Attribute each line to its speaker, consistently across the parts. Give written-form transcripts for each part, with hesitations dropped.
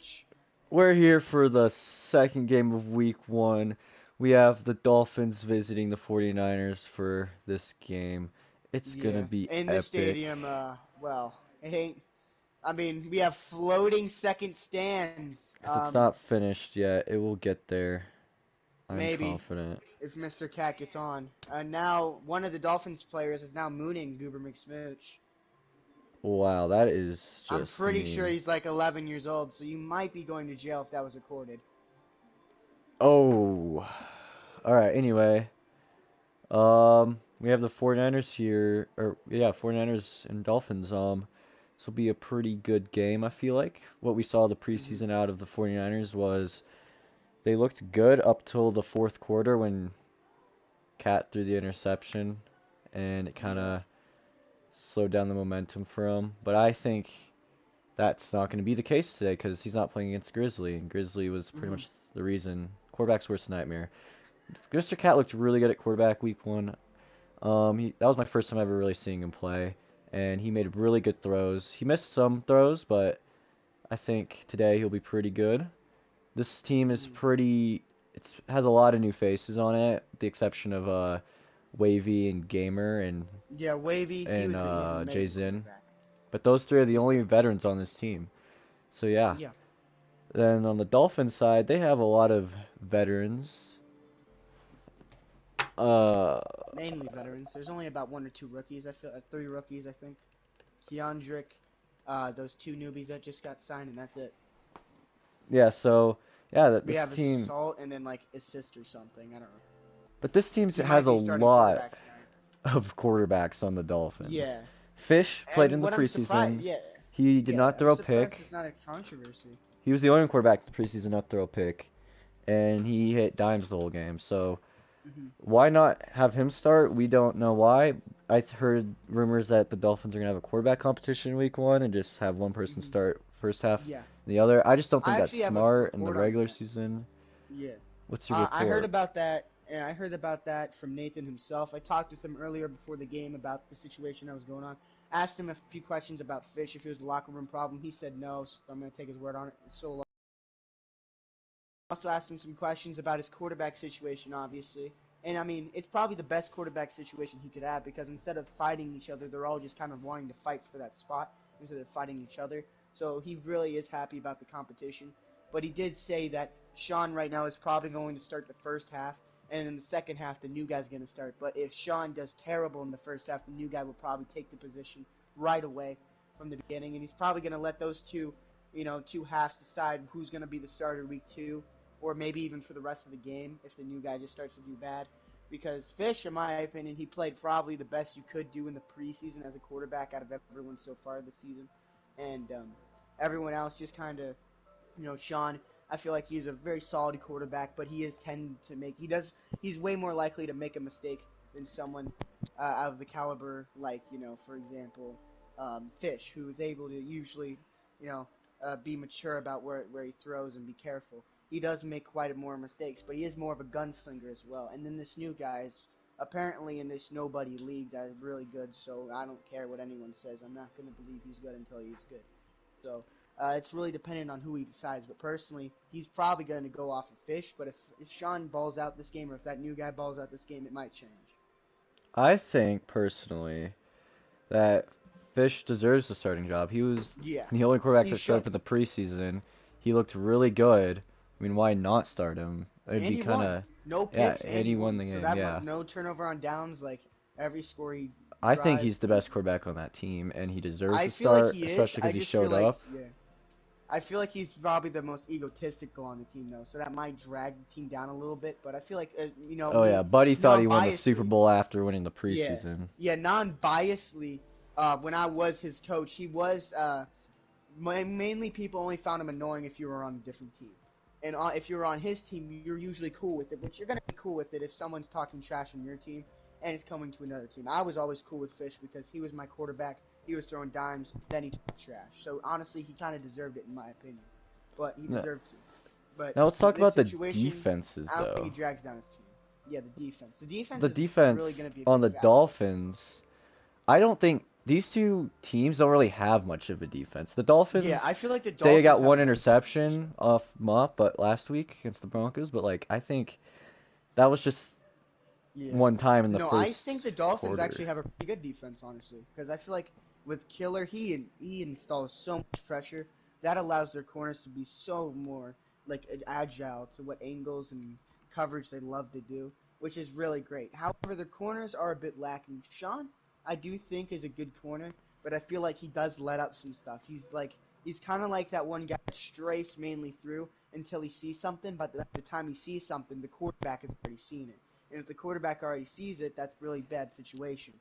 Speaker 1: Smooch.
Speaker 2: We're here for the second game of week 1. We have the Dolphins visiting the 49ers for this game. It's gonna
Speaker 1: Yeah,
Speaker 2: be
Speaker 1: in the
Speaker 2: epic.
Speaker 1: stadium. Well, it ain't. I mean, we have floating second stands.
Speaker 2: Because it's not finished yet. It will get there. I'm
Speaker 1: Maybe
Speaker 2: confident.
Speaker 1: if Mr. Cat gets on. Now one of the Dolphins players is now mooning Goober McSmooch.
Speaker 2: Wow, that is
Speaker 1: I'm
Speaker 2: just
Speaker 1: pretty sure
Speaker 2: mean.
Speaker 1: he's like 11 years old, so you might be going to jail if that was recorded.
Speaker 2: Oh. Alright, anyway. We have the 49ers here. Or, yeah, 49ers and Dolphins. This will be a pretty good game, I feel like. What we saw the
Speaker 1: Hmm.
Speaker 2: preseason out of the 49ers was they looked good up till the fourth quarter when Cat threw the interception, and it kind
Speaker 1: Yeah.
Speaker 2: of slowed down the momentum for him. But I think that's not going to be the case today because he's not playing against Grizzly, and Grizzly was pretty
Speaker 1: Hmm.
Speaker 2: much the reason. Quarterback's worst nightmare. Mr. Cat looked really good at quarterback week 1. That was my first time ever really seeing him play, and he made really good throws. He missed some throws, but I think today he'll be pretty good. This team is
Speaker 1: Hmm.
Speaker 2: pretty. It has a lot of new faces on it, with the exception of Wavy and Gamer
Speaker 1: Yeah, Wavy. He's an
Speaker 2: Jay
Speaker 1: amazing
Speaker 2: Zin.
Speaker 1: quarterback.
Speaker 2: But those three are the
Speaker 1: He's
Speaker 2: only veterans on this team. So yeah.
Speaker 1: yeah,
Speaker 2: Then on the Dolphins side, they have a lot of veterans. Uh,
Speaker 1: mainly veterans. There's only about one or two rookies. I feel three rookies. I think. Keandrick, those two newbies that just got signed, and that's it.
Speaker 2: yeah. So yeah,
Speaker 1: We
Speaker 2: this
Speaker 1: have
Speaker 2: team.
Speaker 1: Assault and then like Assist or something. I don't know.
Speaker 2: But this team
Speaker 1: He
Speaker 2: has
Speaker 1: might
Speaker 2: a
Speaker 1: be starting
Speaker 2: lot
Speaker 1: quarterback tonight.
Speaker 2: of quarterbacks on the Dolphins.
Speaker 1: Yeah.
Speaker 2: Fish played in
Speaker 1: And
Speaker 2: the
Speaker 1: what I'm surprised,
Speaker 2: preseason.
Speaker 1: yeah,
Speaker 2: He did
Speaker 1: yeah,
Speaker 2: not
Speaker 1: I'm
Speaker 2: throw a
Speaker 1: surprised
Speaker 2: pick.
Speaker 1: it's not a controversy.
Speaker 2: He was the only quarterback in the preseason not to throw a pick, and he hit dimes the whole game. So
Speaker 1: Hmm.
Speaker 2: why not have him start? We don't know why. I heard rumors that the Dolphins are gonna have a quarterback competition week 1 and just have one person
Speaker 1: Hmm.
Speaker 2: start first half,
Speaker 1: Yeah,
Speaker 2: and the other. I just don't think
Speaker 1: I
Speaker 2: that's
Speaker 1: actually have a
Speaker 2: smart in the
Speaker 1: report on
Speaker 2: regular
Speaker 1: that.
Speaker 2: season.
Speaker 1: Yeah,
Speaker 2: What's your
Speaker 1: I heard
Speaker 2: report?
Speaker 1: about that, and I heard about that from Nathan himself. I talked with him earlier before the game about the situation that was going on. Asked him a few questions about Fish, if it was a locker room problem. He said no, so I'm going to take his word on it. So also asked him some questions about his quarterback situation, obviously. And I mean, it's probably the best quarterback situation he could have because instead of fighting each other, they're all just kind of wanting to fight for that spot instead of fighting each other. So he really is happy about the competition. But he did say that Sean right now is probably going to start the first half, and in the second half, the new guy's going to start. But if Sean does terrible in the first half, the new guy will probably take the position right away from the beginning, and he's probably going to let those two halves decide who's going to be the starter week 2 or maybe even for the rest of the game if the new guy just starts to do bad. Because Fish, in my opinion, he played probably the best you could do in the preseason as a quarterback out of everyone so far this season. And everyone else just kind of, Sean, I feel like he's a very solid quarterback, but he is tend to make, he's way more likely to make a mistake than someone out of the caliber like, for example, Fish, who is able to usually, be mature about where he throws and be careful. He does make quite a more mistakes, but he is more of a gunslinger as well. And then this new guy is apparently in this nobody league that is really good. So I don't care what anyone says. I'm not going to believe he's good until he's good. So it's really dependent on who he decides. But personally, he's probably going to go off of Fish. But if Sean balls out this game, or if that new guy balls out this game, it might change.
Speaker 2: I think personally that Fish deserves the starting job. He was
Speaker 1: Yeah,
Speaker 2: the only quarterback
Speaker 1: he
Speaker 2: that showed up
Speaker 1: should.
Speaker 2: in the preseason. He looked really good. I mean, why not start him? It'd
Speaker 1: And
Speaker 2: be
Speaker 1: he
Speaker 2: kind
Speaker 1: won.
Speaker 2: of,
Speaker 1: No
Speaker 2: yeah,
Speaker 1: picks, and
Speaker 2: and
Speaker 1: he
Speaker 2: he won
Speaker 1: won.
Speaker 2: the
Speaker 1: So
Speaker 2: game.
Speaker 1: that
Speaker 2: Yeah,
Speaker 1: no turnover on downs. Like every score he
Speaker 2: I think
Speaker 1: drive,
Speaker 2: he's the
Speaker 1: he.
Speaker 2: best quarterback on that team, and he deserves
Speaker 1: I
Speaker 2: to
Speaker 1: feel like
Speaker 2: start,
Speaker 1: he is.
Speaker 2: especially
Speaker 1: I
Speaker 2: because he
Speaker 1: just feel
Speaker 2: showed
Speaker 1: like,
Speaker 2: up.
Speaker 1: yeah. I feel like he's probably the most egotistical on the team, though, so that might drag the team down a little bit. But I feel like,
Speaker 2: Oh yeah,
Speaker 1: me
Speaker 2: Buddy thought he won the Super
Speaker 1: non-biasedly,
Speaker 2: Bowl after winning the
Speaker 1: yeah,
Speaker 2: preseason.
Speaker 1: yeah, non-biasedly, when I was his coach, he was mainly people only found him annoying if you were on a different team, and if you were on his team, you're usually cool with it. But you're gonna be cool with it if someone's talking trash on your team and it's coming to another team. I was always cool with Fish because he was my quarterback. He was throwing dimes, then he talked trash. So honestly, he kind of deserved it in my opinion, but he
Speaker 2: No.
Speaker 1: deserved to. But
Speaker 2: Now let's
Speaker 1: in
Speaker 2: talk
Speaker 1: this
Speaker 2: about the
Speaker 1: situation,
Speaker 2: defenses,
Speaker 1: I don't think he
Speaker 2: though.
Speaker 1: drags down his team. Yeah, the defense. The defense
Speaker 2: The
Speaker 1: is really
Speaker 2: defense
Speaker 1: going to be a
Speaker 2: on
Speaker 1: big
Speaker 2: the
Speaker 1: factor.
Speaker 2: Dolphins, I don't think these two teams don't really have much of a defense. The
Speaker 1: Yeah,
Speaker 2: Dolphins,
Speaker 1: I feel like the
Speaker 2: they
Speaker 1: Dolphins
Speaker 2: got
Speaker 1: have a
Speaker 2: one
Speaker 1: better defense for sure.
Speaker 2: interception off Mupp, but last week against the Broncos. But like, I think that was just
Speaker 1: Yeah.
Speaker 2: one time in the
Speaker 1: No, I think
Speaker 2: first
Speaker 1: the Dolphins
Speaker 2: quarter.
Speaker 1: actually have a pretty good defense, honestly, because I feel like with Killer, he installs so much pressure that allows their corners to be so more like agile to what angles and coverage they love to do, which is really great. However, their corners are a bit lacking. Sean, I do think is a good corner, but I feel like he does let up some stuff. He's kind of like that one guy that strafes mainly through until he sees something, but by the time he sees something, the quarterback has already seen it. And if the quarterback already sees it, that's a really bad situation.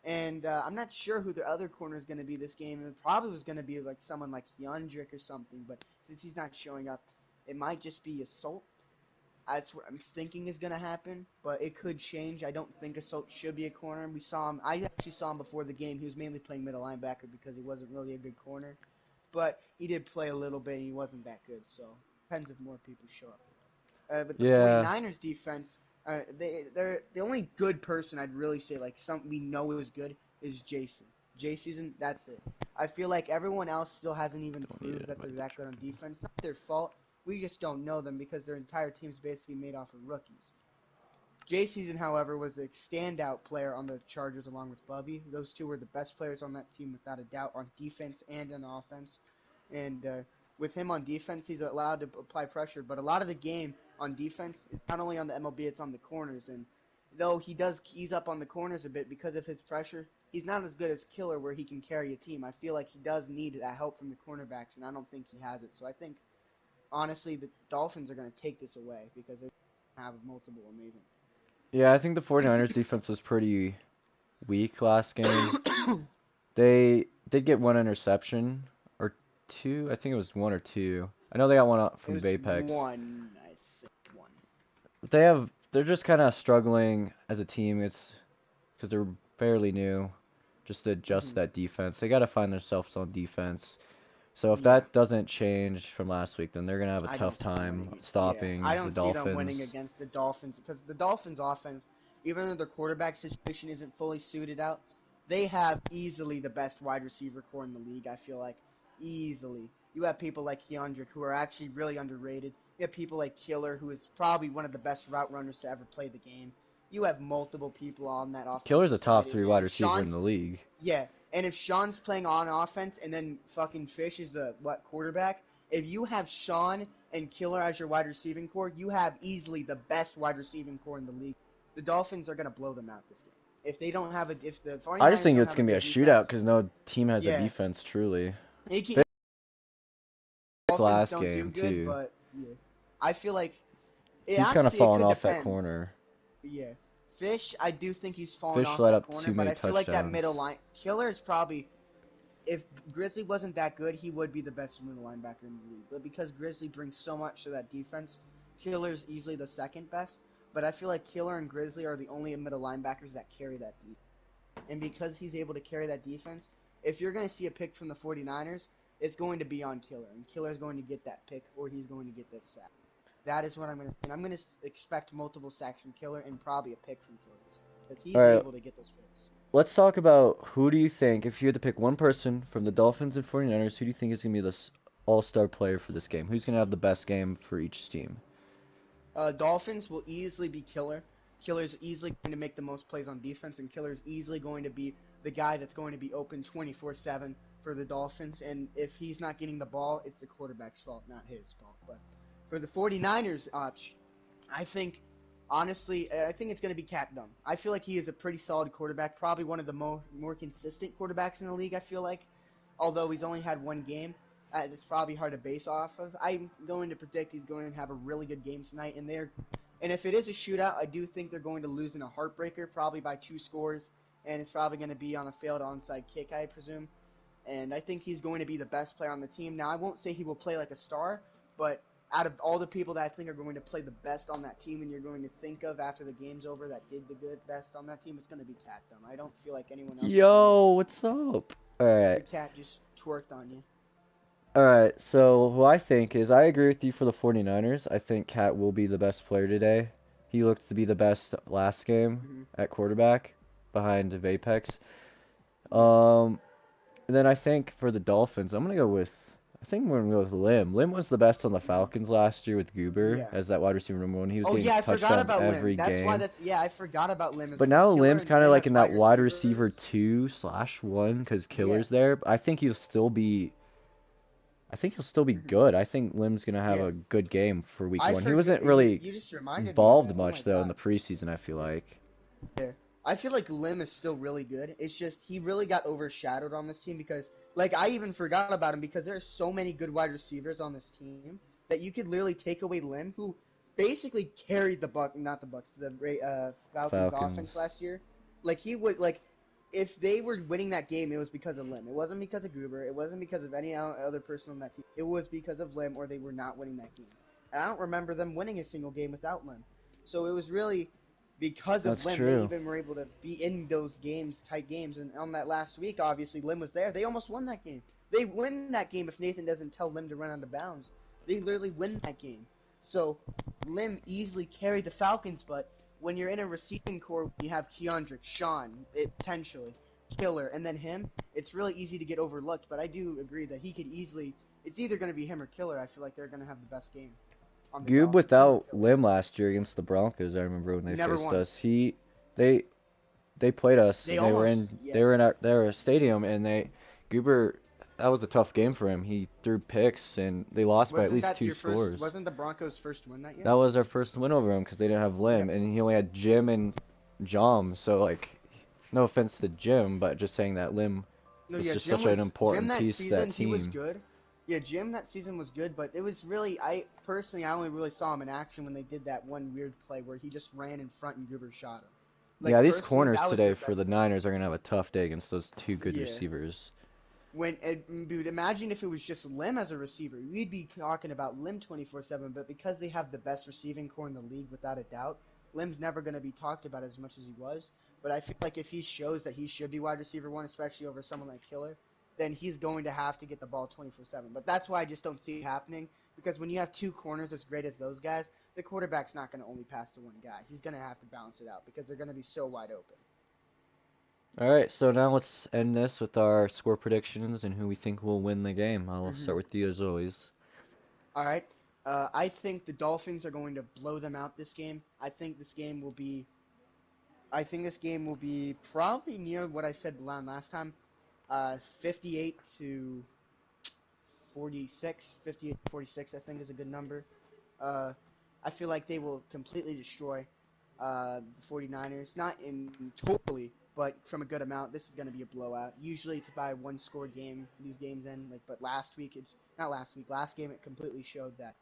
Speaker 1: And I'm not sure who the other corner is going to be this game. It probably was going to be like someone like Hyundrick or something, but since he's not showing up, it might just be Assault. That's what I'm thinking is going to happen, but it could change. I don't think Assault should be a corner. We saw him. I actually saw him before the game. He was mainly playing middle linebacker because he wasn't really a good corner, but he did play a little bit and he wasn't that good. So depends if more people show up. But the
Speaker 2: Yeah,
Speaker 1: 49ers defense, they're the only good person I'd really say like some we know is good is Jason. Jason's that's it. I feel like everyone else still hasn't even
Speaker 2: don't need
Speaker 1: proved
Speaker 2: it in
Speaker 1: that
Speaker 2: my
Speaker 1: they're that good on
Speaker 2: description.
Speaker 1: defense. Not their fault. We just don't know them because their entire team's basically made off of rookies. Jay Season, however, was a standout player on the Chargers along with Bubby. Those two were the best players on that team without a doubt on defense and on offense. And with him on defense, he's allowed to apply pressure. But a lot of the game on defense is not only on the MLB, it's on the corners. And though he does ease up on the corners a bit because of his pressure, he's not as good as Killer where he can carry a team. I feel like he does need that help from the cornerbacks, and I don't think he has it. So I think, honestly, the Dolphins are going to take this away because they have multiple amazing.
Speaker 2: Yeah, I think the 49ers defense was pretty weak last game. They did get one interception or two. I think it was one or two. I know they got one out
Speaker 1: It
Speaker 2: from
Speaker 1: was
Speaker 2: Vapex.
Speaker 1: one, I think, one.
Speaker 2: But they're just kind of struggling as a team. It's because they're fairly new, just to adjust
Speaker 1: Hmm.
Speaker 2: that defense. They got to find themselves on defense. So if
Speaker 1: Yeah,
Speaker 2: that doesn't change from last week, then they're gonna have a
Speaker 1: I
Speaker 2: tough
Speaker 1: don't see them
Speaker 2: time
Speaker 1: winning it. Yeah, I
Speaker 2: stopping the
Speaker 1: don't see them winning
Speaker 2: Dolphins.
Speaker 1: against the Dolphins because the Dolphins' offense, even though their quarterback situation isn't fully suited out, they have easily the best wide receiver core in the league. I feel like easily. You have people like Keandrick who are actually really underrated. You have people like Killer who is probably one of the best route runners to ever play the game. You have multiple people on that
Speaker 2: Killer's
Speaker 1: offensive
Speaker 2: a top
Speaker 1: side,
Speaker 2: three
Speaker 1: and
Speaker 2: wide
Speaker 1: if
Speaker 2: receiver in
Speaker 1: Sean's
Speaker 2: the league.
Speaker 1: yeah, and if Sean's playing on offense and then fucking Fish is the quarterback, if you have Sean and Killer as your wide receiving core, you have easily the best wide receiving core in the league. The Dolphins are gonna blow them out this game. If they don't have a, if the
Speaker 2: I just
Speaker 1: 49ers
Speaker 2: think
Speaker 1: don't
Speaker 2: it's
Speaker 1: have a
Speaker 2: gonna be a
Speaker 1: good
Speaker 2: shootout
Speaker 1: defense,
Speaker 2: because no team has a
Speaker 1: yeah,
Speaker 2: defense truly.
Speaker 1: it can,
Speaker 2: Fifth
Speaker 1: Dolphins
Speaker 2: last
Speaker 1: don't do
Speaker 2: game
Speaker 1: good,
Speaker 2: too.
Speaker 1: but yeah, I feel like it
Speaker 2: He's kind of
Speaker 1: honestly it
Speaker 2: fallen
Speaker 1: could
Speaker 2: off that
Speaker 1: depend.
Speaker 2: corner.
Speaker 1: Yeah, Fish, I do think he's fallen
Speaker 2: Fish
Speaker 1: off
Speaker 2: let
Speaker 1: that
Speaker 2: up
Speaker 1: corner,
Speaker 2: too
Speaker 1: but
Speaker 2: many
Speaker 1: I feel like that middle
Speaker 2: touchdowns.
Speaker 1: line Killer is probably if Grizzly wasn't that good, he would be the best middle linebacker in the league. But because Grizzly brings so much to that defense, Killer's easily the second best. But I feel like Killer and Grizzly are the only middle linebackers that carry that defense. And because he's able to carry that defense, if you're going to see a pick from the 49ers, it's going to be on Killer. And Killer's going to get that pick or he's going to get that sack. That is what I'm going to and I'm going to expect multiple sacks from Killer and probably a pick from Killer. Because
Speaker 2: All
Speaker 1: he's
Speaker 2: right,
Speaker 1: able to get those picks.
Speaker 2: let's talk about who do you think, if you had to pick one person from the Dolphins and 49ers, who do you think is gonna be the all-star player for this game? Who's gonna have the best game for each team?
Speaker 1: Dolphins will easily be Killer. Killer's easily going to make the most plays on defense, and Killer's easily going to be the guy that's going to be open 24/7 for the Dolphins. And if he's not getting the ball, it's the quarterback's fault, not his fault. But for the 49ers, I think, honestly, I think it's going to be Cat Dunn. I feel like he is a pretty solid quarterback, probably one of the more consistent quarterbacks in the league, I feel like. Although he's only had one game, it's probably hard to base off of. I'm going to predict he's going to have a really good game tonight, and if it is a shootout, I do think they're going to lose in a heartbreaker, probably by 2 scores, and it's probably going to be on a failed onside kick, I presume. And I think he's going to be the best player on the team. Now, I won't say he will play like a star, but out of all the people that I think are going to play the best on that team, and you're going to think of after the game's over that did the good best on that team, it's going to be Cat Dunn. I don't feel like anyone else is going to.
Speaker 2: Yo, what's up? All right.
Speaker 1: Your cat just twerked on you.
Speaker 2: All right. So, who I think is I agree with you for the 49ers. I think Cat will be the best player today. He looked to be the best last game
Speaker 1: Hmm.
Speaker 2: at quarterback behind Vapex.
Speaker 1: Yep.
Speaker 2: Um, and then I think for the Dolphins, I'm gonna go with. I think we're gonna go with Lim. Lim was the best on the Falcons last year with Goober
Speaker 1: Yeah.
Speaker 2: as that wide receiver number one. He was
Speaker 1: Oh
Speaker 2: getting
Speaker 1: yeah, I forgot
Speaker 2: touchdowns
Speaker 1: about Lim.
Speaker 2: every
Speaker 1: That's why
Speaker 2: game.
Speaker 1: that's yeah, I forgot about Lim as
Speaker 2: But
Speaker 1: well.
Speaker 2: now
Speaker 1: Killer
Speaker 2: Lim's
Speaker 1: and
Speaker 2: kind of
Speaker 1: Lim
Speaker 2: like
Speaker 1: as
Speaker 2: in that
Speaker 1: wide
Speaker 2: wide receiver
Speaker 1: receivers.
Speaker 2: 2/1 because
Speaker 1: Yeah.
Speaker 2: Killer's there. I think he'll still be. I think he'll still be
Speaker 1: hmm
Speaker 2: good. I think Lim's gonna have
Speaker 1: Yeah.
Speaker 2: a good game for week
Speaker 1: I
Speaker 2: one. He
Speaker 1: forget.
Speaker 2: wasn't really
Speaker 1: You just reminded me of
Speaker 2: involved
Speaker 1: that. Oh my
Speaker 2: much though in
Speaker 1: god.
Speaker 2: the preseason. I feel like.
Speaker 1: Yeah. I feel like Lim is still really good. It's just he really got overshadowed on this team because like I even forgot about him because there's so many good wide receivers on this team that you could literally take away Lim who basically carried the not the Bucks, the Falcons offense
Speaker 2: Falcons.
Speaker 1: last year. Like he would like if they were winning that game, it was because of Lim. It wasn't because of Goober. It wasn't because of any other person on that team. It was because of Lim, or they were not winning that game. And I don't remember them winning a single game without Lim. So it was really because of
Speaker 2: That's
Speaker 1: Lim, they
Speaker 2: true.
Speaker 1: even were able to be in those games, tight games. And on that last week, obviously, Lim was there. They almost won that game. They win that game if Nathan doesn't tell Lim to run out of bounds. They literally win that game. So Lim easily carried the Falcons, but when you're in a receiving core, you have Keandrick, Sean, potentially, Killer, and then him, it's really easy to get overlooked. But I do agree that he could easily, it's either going to be him or Killer. I feel like they're going to have the best game on the
Speaker 2: Goob
Speaker 1: Dolphins, him or
Speaker 2: without
Speaker 1: Killer.
Speaker 2: Lim last year against the Broncos. I remember when they
Speaker 1: Never
Speaker 2: faced
Speaker 1: won.
Speaker 2: us. They they played us
Speaker 1: They
Speaker 2: and they were
Speaker 1: almost,
Speaker 2: in
Speaker 1: yeah.
Speaker 2: they were in their stadium and Goober, that was a tough game for him. He threw picks and they lost by at
Speaker 1: Wasn't
Speaker 2: least
Speaker 1: that
Speaker 2: two
Speaker 1: your first?
Speaker 2: scores.
Speaker 1: Wasn't the Broncos' first win that year?
Speaker 2: That was our first win over him because they didn't have Lim
Speaker 1: Yep.
Speaker 2: and he only had Jim and Jom. So like, no offense to Jim, but just saying that Lim
Speaker 1: No,
Speaker 2: was
Speaker 1: yeah,
Speaker 2: just such an
Speaker 1: Jim
Speaker 2: important
Speaker 1: that
Speaker 2: piece to that
Speaker 1: season. He was
Speaker 2: team.
Speaker 1: good. Yeah, Jim that season was good, but it was really I only really saw him in action when they did that one weird play where he just ran in front and Goober shot him.
Speaker 2: Yeah,
Speaker 1: Like
Speaker 2: these
Speaker 1: personally,
Speaker 2: corners
Speaker 1: that was
Speaker 2: today
Speaker 1: their
Speaker 2: for
Speaker 1: best
Speaker 2: the
Speaker 1: play.
Speaker 2: Niners are gonna have a tough day against those two good
Speaker 1: Yeah.
Speaker 2: receivers.
Speaker 1: Dude, imagine if it was just Lim as a receiver. We'd be talking about Lim 24/7, but because they have the best receiving core in the league without a doubt, Lim's never going to be talked about as much as he was. But I feel like if he shows that he should be wide receiver one, especially over someone like Killer, then he's going to have to get the ball 24/7. But that's why I just don't see it happening because when you have two corners as great as those guys, the quarterback's not going to only pass to one guy. He's going to have to balance it out because they're going to be so wide open.
Speaker 2: All right, so now let's end this with our score predictions and who we think will win the game. I'll start
Speaker 1: hmm
Speaker 2: with you as always.
Speaker 1: All right. I think the Dolphins are going to blow them out this game. I think this game will be probably near what I said last time. 58 to 46. 58 to 46, I think, is a good number. Uh, I feel like they will completely destroy the 49ers. Not in totally, but from a good amount. This is going to be a blowout. Usually it's by one score game, these games end. But last week, last game, it completely showed that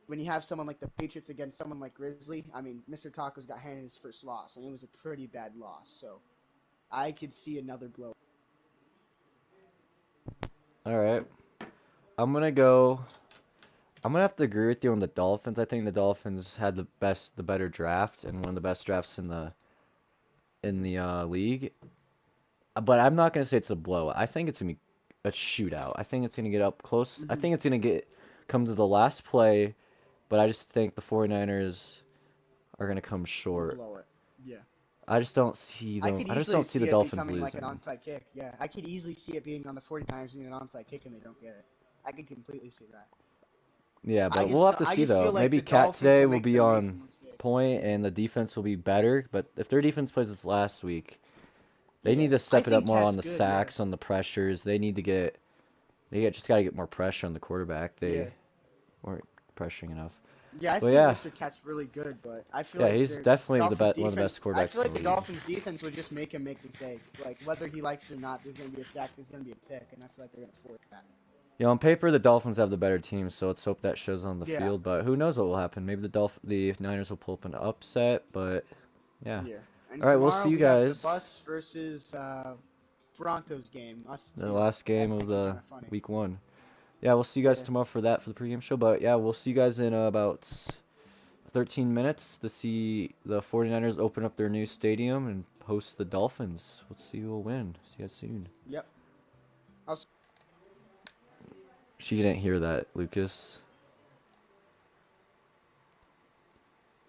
Speaker 1: when you have someone like the Patriots against someone like Grizzly, I mean, Mr. Tacos got handed his first loss, and it was a pretty bad loss. So I could see another blow.
Speaker 2: All right, I'm gonna go. I'm gonna have to agree with you on the Dolphins. I think the Dolphins had the better draft, and one of the best drafts in the league. But I'm not gonna say it's a blowout. I think it's gonna be a shootout. I think it's gonna get up close. I
Speaker 1: Mm-hmm.
Speaker 2: think it's gonna get come to the last play, but I just think the 49ers are gonna come
Speaker 1: We'll
Speaker 2: short.
Speaker 1: blow it. Yeah.
Speaker 2: I just don't see
Speaker 1: I
Speaker 2: them.
Speaker 1: could
Speaker 2: I just
Speaker 1: easily
Speaker 2: don't see the
Speaker 1: see it
Speaker 2: Dolphins
Speaker 1: becoming like an
Speaker 2: losing.
Speaker 1: onside kick. Yeah, I could easily see it being on the 49ers doing an onside kick and they don't get it. I could completely see that.
Speaker 2: Yeah, but we'll have to
Speaker 1: I
Speaker 2: see
Speaker 1: just
Speaker 2: though.
Speaker 1: feel like
Speaker 2: Maybe
Speaker 1: the
Speaker 2: Cat
Speaker 1: Dolphins
Speaker 2: today
Speaker 1: will
Speaker 2: will
Speaker 1: make
Speaker 2: be
Speaker 1: them make some
Speaker 2: on
Speaker 1: mistakes.
Speaker 2: point
Speaker 1: Yeah.
Speaker 2: and the defense will be better. But if their defense plays as last week, they need
Speaker 1: Yeah.
Speaker 2: to
Speaker 1: I
Speaker 2: step it up
Speaker 1: think
Speaker 2: more on
Speaker 1: Cat's
Speaker 2: the
Speaker 1: good. Yeah.
Speaker 2: sacks, on the pressures. Just got to get more pressure on the quarterback.
Speaker 1: Yeah.
Speaker 2: They weren't pressuring enough.
Speaker 1: Yeah, I
Speaker 2: But
Speaker 1: think
Speaker 2: yeah,
Speaker 1: Mr. Cat's really good, but I feel
Speaker 2: yeah,
Speaker 1: like
Speaker 2: he's
Speaker 1: the
Speaker 2: definitely
Speaker 1: Dolphins
Speaker 2: one of the best
Speaker 1: defense. I feel
Speaker 2: quarterbacks
Speaker 1: like
Speaker 2: in the
Speaker 1: the
Speaker 2: league.
Speaker 1: Dolphins defense would just make him make mistakes. Like whether he likes it or not, there's going to be a sack, there's going to be a pick, and I feel like they're going to force that.
Speaker 2: On paper, the Dolphins have the better team, so let's hope that shows on the
Speaker 1: Yeah,
Speaker 2: field. But who knows what will happen? Maybe the Niners will pull up an upset. But yeah.
Speaker 1: yeah. And
Speaker 2: All right, we'll see
Speaker 1: tomorrow
Speaker 2: you
Speaker 1: we have the
Speaker 2: guys.
Speaker 1: Bucks versus Broncos game. Us
Speaker 2: The
Speaker 1: two.
Speaker 2: last game
Speaker 1: That's
Speaker 2: of
Speaker 1: actually
Speaker 2: the
Speaker 1: kind of funny.
Speaker 2: week one. Yeah, we'll see you guys
Speaker 1: Yeah.
Speaker 2: tomorrow for that for the pregame show. But yeah, we'll see you guys in about 13 minutes to see the 49ers open up their new stadium and host the Dolphins. Let's see who will win. See you guys soon.
Speaker 1: Yep. I'll
Speaker 2: She didn't hear that, Lucas.